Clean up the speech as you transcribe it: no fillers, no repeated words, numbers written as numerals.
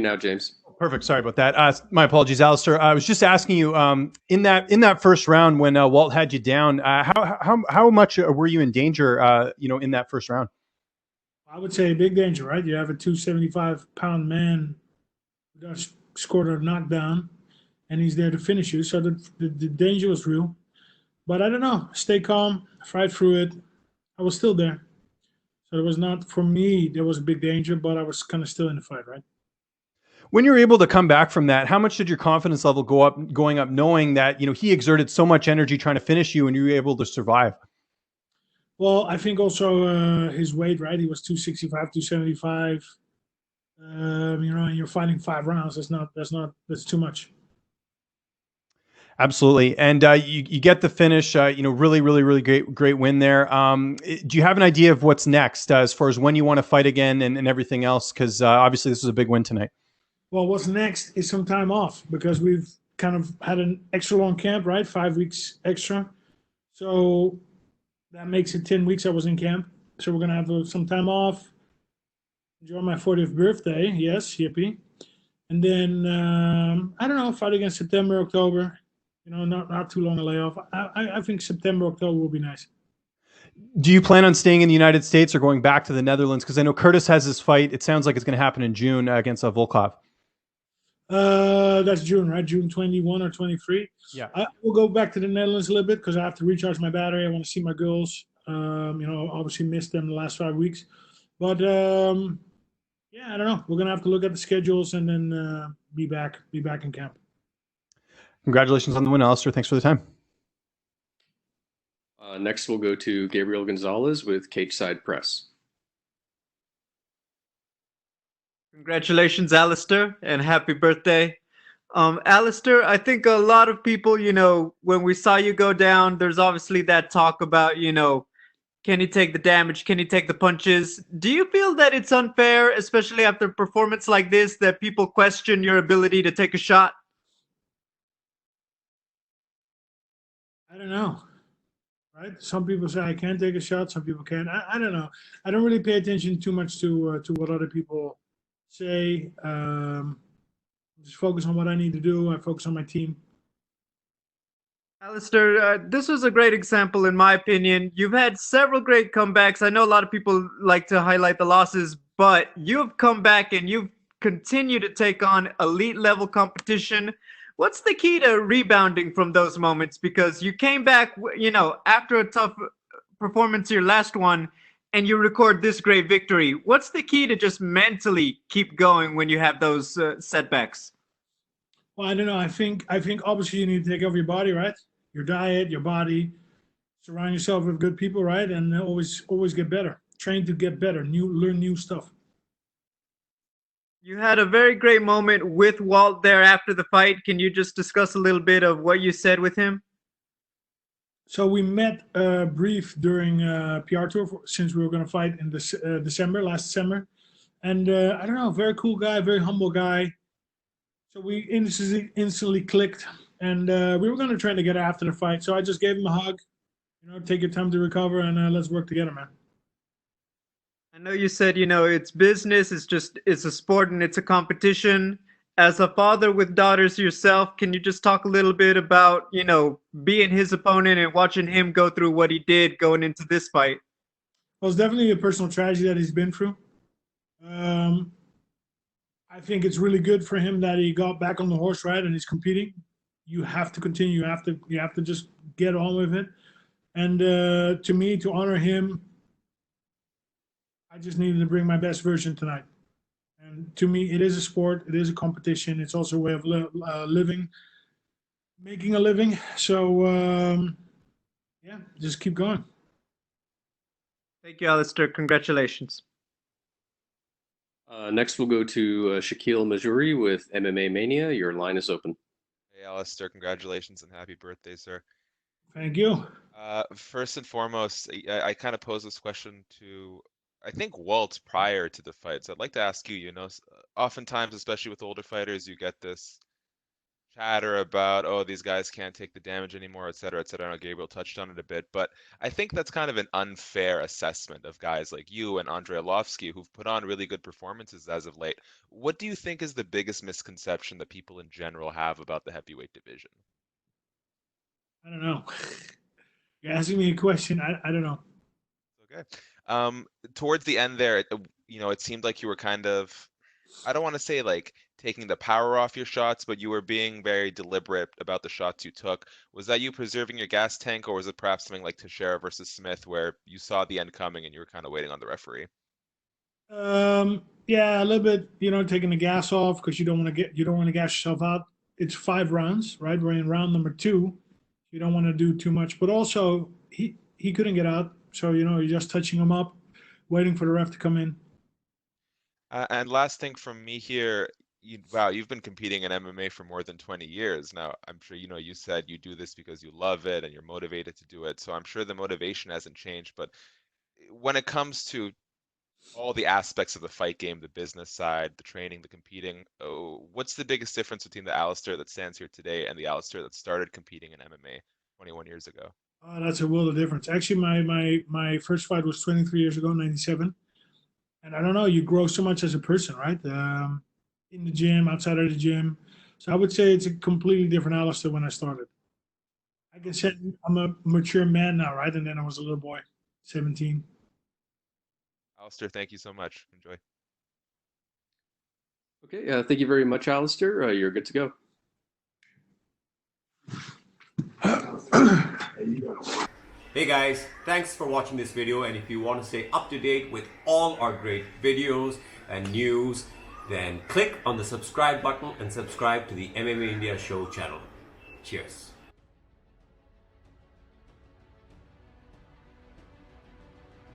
now, James. Perfect. Sorry about that. My apologies, Alistair. I was just asking you in that first round when Walt had you down. How much were you in danger? In that first round. I would say big danger, right? You have a 275-pound man who just scored a knockdown, and he's there to finish you. So the danger was real. But I don't know. Stay calm, fight through it. I was still there. So it was not, for me, there was a big danger, but I was kind of still in the fight, right? When you were able to come back from that, how much did your confidence level going up, knowing that he exerted so much energy trying to finish you, and you were able to survive? Well, I think also his weight, right? He was 265, 275. And you're fighting 5 rounds. That's too much. Absolutely. And you get the finish, really, really, really great win there. Do you have an idea of what's next as far as when you want to fight again and everything else? Because obviously this was a big win tonight. Well, what's next is some time off because we've kind of had an extra long camp, right? 5 weeks extra. So that makes it 10 weeks I was in camp. So we're going to have some time off. Enjoy my 40th birthday. Yes, yippee. And then, I don't know, fight against September, October. Not too long a layoff. I think September, October will be nice. Do you plan on staying in the United States or going back to the Netherlands? Because I know Curtis has his fight. It sounds like it's going to happen in June against Volkov. That's June, right? June 21 or 23. Yeah. I will go back to the Netherlands a little bit because I have to recharge my battery. I want to see my girls. Obviously missed them the last 5 weeks. But, I don't know. We're going to have to look at the schedules and then be back in camp. Congratulations on the win, Alistair. Thanks for the time. Next, we'll go to Gabriel Gonzalez with Cage Side Press. Congratulations, Alistair, and happy birthday. Alistair, I think a lot of people, when we saw you go down, there's obviously that talk about, can you take the damage? Can you take the punches? Do you feel that it's unfair, especially after a performance like this, that people question your ability to take a shot? I don't know. Right? Some people say I can take a shot. Some people can't. I don't know. I don't really pay attention too much to what other people say. Just focus on what I need to do. I focus on my team. Alistair, this was a great example, in my opinion. You've had several great comebacks. I know a lot of people like to highlight the losses, but you've come back and you've continued to take on elite level competition. What's the key to rebounding from those moments? Because you came back, after a tough performance, your last one, and you record this great victory. What's the key to just mentally keep going when you have those setbacks? Well, I don't know. I think obviously you need to take care of your body, right? Your diet, your body. Surround yourself with good people, right? And always get better. Train to get better. Learn new stuff. You had a very great moment with Walt there after the fight. Can you just discuss a little bit of what you said with him? So we met brief during PR tour since we were going to fight in this last December. And I don't know, very cool guy, very humble guy. So we instantly clicked, and we were going to train together after the fight. So I just gave him a hug, take your time to recover, and let's work together, man. I know you said, it's business, it's a sport and it's a competition. As a father with daughters yourself, can you just talk a little bit about, being his opponent and watching him go through what he did going into this fight? Well, it's definitely a personal tragedy that he's been through. I think it's really good for him that he got back on the horse, right, and he's competing. You have to continue. You have to just get on with it. And to me, to honor him, I just needed to bring my best version tonight. And to me, it is a sport. It is a competition. It's also a way of living, making a living. So, just keep going. Thank you, Alistair. Congratulations. Next, we'll go to Shaquille Majuri with MMA Mania. Your line is open. Hey, Alistair. Congratulations and happy birthday, sir. Thank you. First and foremost, I kind of posed this question to, I think, Walt prior to the fight. So I'd like to ask you, oftentimes, especially with older fighters, you get this chatter about, oh, these guys can't take the damage anymore, et cetera, et cetera. I know Gabriel touched on it a bit, but I think that's kind of an unfair assessment of guys like you and Andrei Arlovsky who've put on really good performances as of late. What do you think is the biggest misconception that people in general have about the heavyweight division? I don't know. You're asking me a question. I don't know. Okay. Towards the end there, it seemed like you were kind of, I don't want to say like taking the power off your shots, but you were being very deliberate about the shots you took. Was that you preserving your gas tank, or was it perhaps something like Teixeira versus Smith, where you saw the end coming and you were kind of waiting on the referee? Yeah, a little bit. Taking the gas off because you don't want to gas yourself out. It's 5 rounds, right? We're in round number 2. You don't want to do too much, but also he couldn't get out, so you're just touching him up, waiting for the ref to come in. And last thing from me here, wow, you've been competing in MMA for more than 20 years now. I'm sure you said you do this because you love it and you're motivated to do it. So I'm sure the motivation hasn't changed. But when it comes to all the aspects of the fight game, the business side, the training, the competing, what's the biggest difference between the Alistair that stands here today and the Alistair that started competing in MMA 21 years ago? That's a world of difference. Actually, my first fight was 23 years ago, 97. And I don't know, you grow so much as a person, right? In the gym, outside of the gym. So I would say it's a completely different Alistair when I started. I can say I'm a mature man now, right? And then I was a little boy, 17. Alistair, thank you so much. Enjoy. Okay, thank you very much, Alistair. You're good to go. Hey guys, thanks for watching this video, and if you want to stay up to date with all our great videos and news, then click on the subscribe button and subscribe to the MMA India Show channel. Cheers.